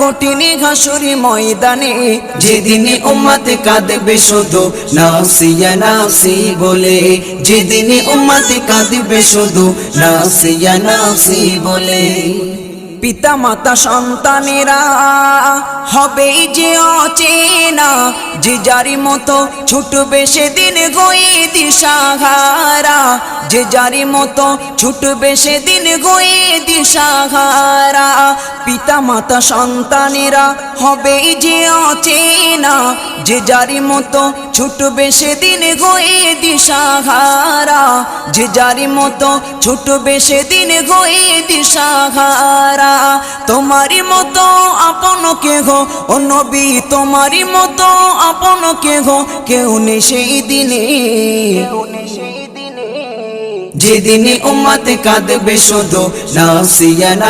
কঠিন হাসুরি ময়দানে, যেদিন উম্মত কাঁদবে শুধু নাফসিয়া নাফসি বলে, যেদিন উম্মত কাঁদবে শুধু নাফসিয়া নাফসি বলে। পিতা মাতা সন্তানেরা হবে যে অচেনা, যে যারি মতো ছুটবে সেদিন গয়ে দিশাহারা, যে যারি মতো ছুটবে সেদিন গয়ে দিশাহারা। পিতা মাতা সন্তানেরা হবে যে অচেনা, যে যারি মতো ছুটবে সেদিন গয়ে দিশাহারা, যে যারি মতো ছুটবে সেদিন গয়ে দিশাহারা। তোমারি মতো আপন কেহ ও নবী, তোমারি মতো আপন কেহ কেউ নেই সেই দিনে, যেদিন উম্মত কাঁদবে শুধু নাফসিয়া